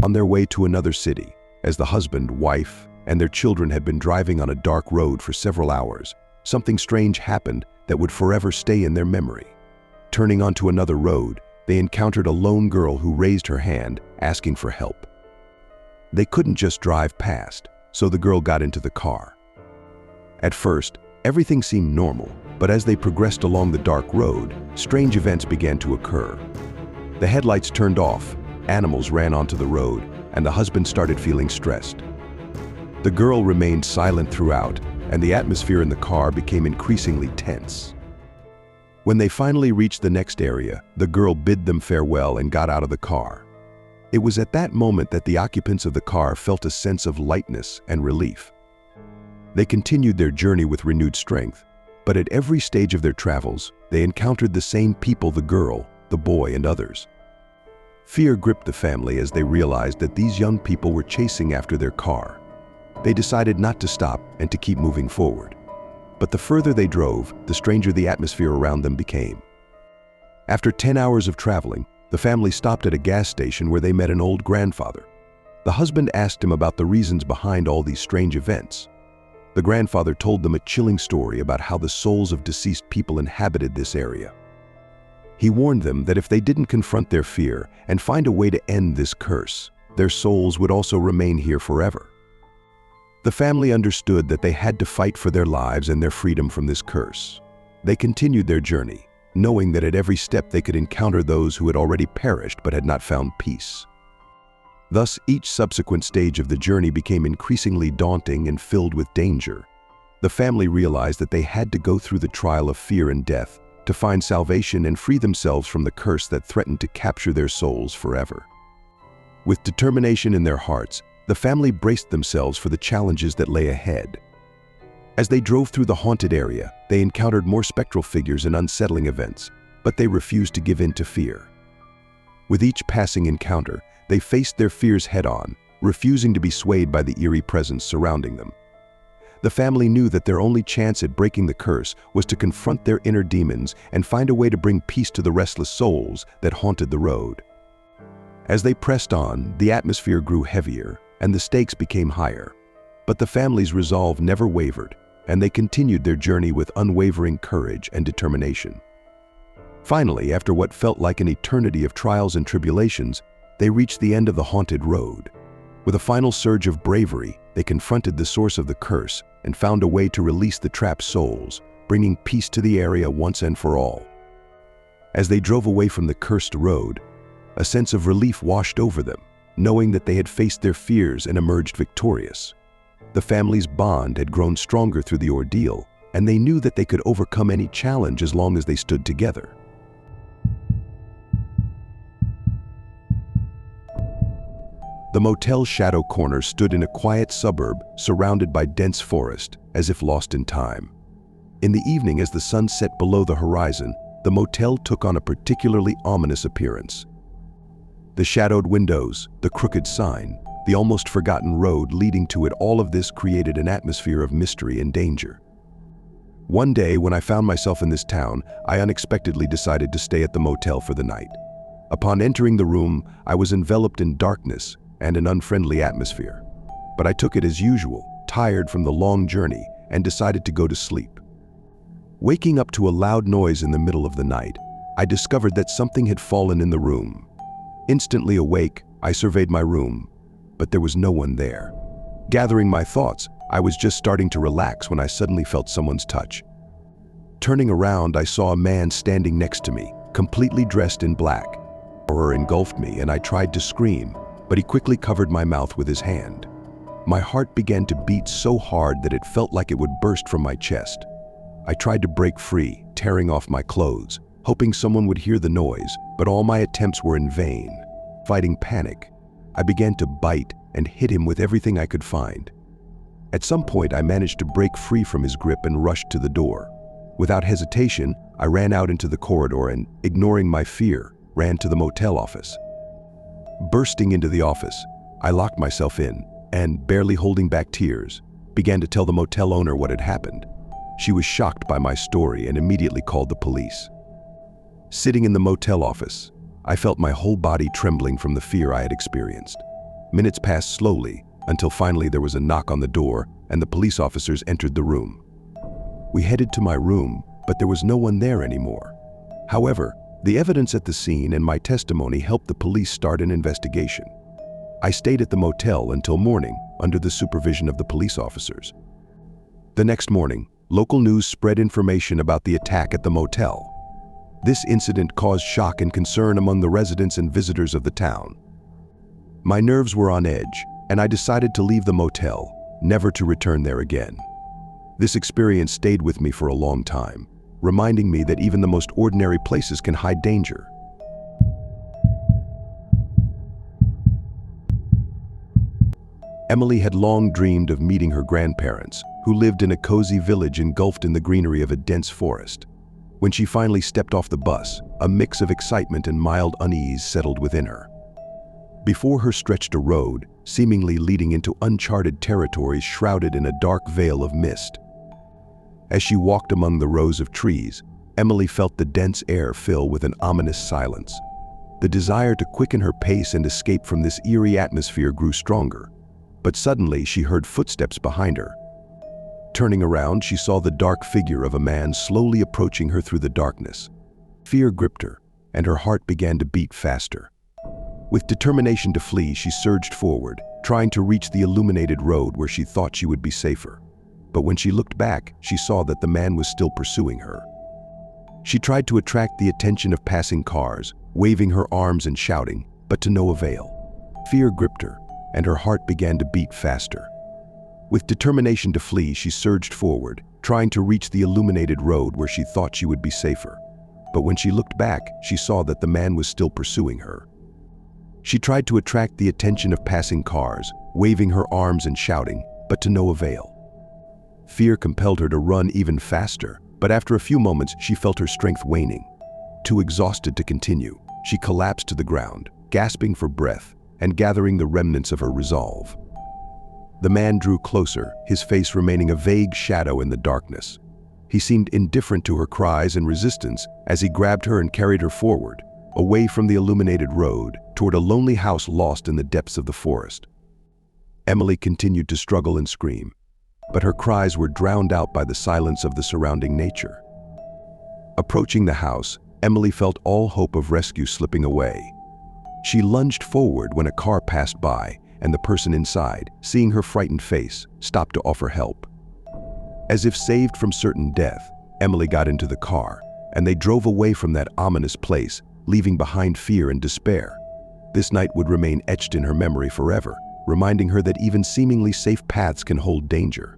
On their way to another city, as the husband, wife, and their children had been driving on a dark road for several hours, something strange happened that would forever stay in their memory. Turning onto another road, they encountered a lone girl who raised her hand, asking for help. They couldn't just drive past, so the girl got into the car. At first, everything seemed normal, but as they progressed along the dark road, strange events began to occur. The headlights turned off, animals ran onto the road, and the husband started feeling stressed. The girl remained silent throughout, and the atmosphere in the car became increasingly tense. When they finally reached the next area, the girl bid them farewell and got out of the car. It was at that moment that the occupants of the car felt a sense of lightness and relief. They continued their journey with renewed strength, but at every stage of their travels, they encountered the same people: the girl, the boy, and others. Fear gripped the family as they realized that these young people were chasing after their car. They decided not to stop and to keep moving forward. But the further they drove, the stranger the atmosphere around them became. After 10 hours of traveling, the family stopped at a gas station where they met an old grandfather. The husband asked him about the reasons behind all these strange events. The grandfather told them a chilling story about how the souls of deceased people inhabited this area. He warned them that if they didn't confront their fear and find a way to end this curse, their souls would also remain here forever. The family understood that they had to fight for their lives and their freedom from this curse. They continued their journey, knowing that at every step they could encounter those who had already perished but had not found peace. Thus, each subsequent stage of the journey became increasingly daunting and filled with danger. The family realized that they had to go through the trial of fear and death to find salvation and free themselves from the curse that threatened to capture their souls forever. With determination in their hearts, the family braced themselves for the challenges that lay ahead. As they drove through the haunted area, they encountered more spectral figures and unsettling events, but they refused to give in to fear. With each passing encounter, they faced their fears head-on, refusing to be swayed by the eerie presence surrounding them. The family knew that their only chance at breaking the curse was to confront their inner demons and find a way to bring peace to the restless souls that haunted the road. As they pressed on, the atmosphere grew heavier and the stakes became higher. But the family's resolve never wavered, and they continued their journey with unwavering courage and determination. Finally, after what felt like an eternity of trials and tribulations, they reached the end of the haunted road. With a final surge of bravery, they confronted the source of the curse and found a way to release the trapped souls, bringing peace to the area once and for all. As they drove away from the cursed road, a sense of relief washed over them, knowing that they had faced their fears and emerged victorious. The family's bond had grown stronger through the ordeal, and they knew that they could overcome any challenge as long as they stood together. The motel's shadow corner stood in a quiet suburb surrounded by dense forest, as if lost in time. In the evening, as the sun set below the horizon, the motel took on a particularly ominous appearance. The shadowed windows, the crooked sign, the almost forgotten road leading to it, all of this created an atmosphere of mystery and danger. One day, when I found myself in this town, I unexpectedly decided to stay at the motel for the night. Upon entering the room, I was enveloped in darkness and an unfriendly atmosphere. But I took it as usual, tired from the long journey, and decided to go to sleep. Waking up to a loud noise in the middle of the night, I discovered that something had fallen in the room. Instantly awake, I surveyed my room, but there was no one there. Gathering my thoughts, I was just starting to relax when I suddenly felt someone's touch. Turning around, I saw a man standing next to me, completely dressed in black. Horror engulfed me, and I tried to scream, but he quickly covered my mouth with his hand. My heart began to beat so hard that it felt like it would burst from my chest. I tried to break free, tearing off my clothes, hoping someone would hear the noise, but all my attempts were in vain. Fighting panic, I began to bite and hit him with everything I could find. At some point, I managed to break free from his grip and rushed to the door. Without hesitation, I ran out into the corridor and, ignoring my fear, ran to the motel office. Bursting into the office, I locked myself in and, barely holding back tears, began to tell the motel owner what had happened. She was shocked by my story and immediately called the police. Sitting in the motel office, I felt my whole body trembling from the fear I had experienced. Minutes passed slowly until finally there was a knock on the door and the police officers entered the room. We headed to my room, but there was no one there anymore. However, the evidence at the scene and my testimony helped the police start an investigation. I stayed at the motel until morning under the supervision of the police officers. The next morning, local news spread information about the attack at the motel. This incident caused shock and concern among the residents and visitors of the town. My nerves were on edge, and I decided to leave the motel, never to return there again. This experience stayed with me for a long time, reminding me that even the most ordinary places can hide danger. Emily had long dreamed of meeting her grandparents, who lived in a cozy village engulfed in the greenery of a dense forest. When she finally stepped off the bus, a mix of excitement and mild unease settled within her. Before her stretched a road, seemingly leading into uncharted territories shrouded in a dark veil of mist. As she walked among the rows of trees, Emily felt the dense air fill with an ominous silence. The desire to quicken her pace and escape from this eerie atmosphere grew stronger. But suddenly she heard footsteps behind her. Turning around, she saw the dark figure of a man slowly approaching her through the darkness. Fear gripped her, and her heart began to beat faster. With determination to flee, she surged forward, trying to reach the illuminated road where she thought she would be safer. But when she looked back, she saw that the man was still pursuing her. She tried to attract the attention of passing cars, waving her arms and shouting, but to no avail. Fear gripped her, and her heart began to beat faster. With determination to flee, she surged forward, trying to reach the illuminated road where she thought she would be safer. But when she looked back, she saw that the man was still pursuing her. She tried to attract the attention of passing cars, waving her arms and shouting, but to no avail. Fear compelled her to run even faster, but after a few moments she felt her strength waning. Too exhausted to continue, she collapsed to the ground, gasping for breath and gathering the remnants of her resolve. The man drew closer, his face remaining a vague shadow in the darkness. He seemed indifferent to her cries and resistance as he grabbed her and carried her forward, away from the illuminated road, toward a lonely house lost in the depths of the forest. Emily continued to struggle and scream, but her cries were drowned out by the silence of the surrounding nature. Approaching the house, Emily felt all hope of rescue slipping away. She lunged forward when a car passed by, and the person inside, seeing her frightened face, stopped to offer help. As if saved from certain death, Emily got into the car, and they drove away from that ominous place, leaving behind fear and despair. This night would remain etched in her memory forever, reminding her that even seemingly safe paths can hold danger.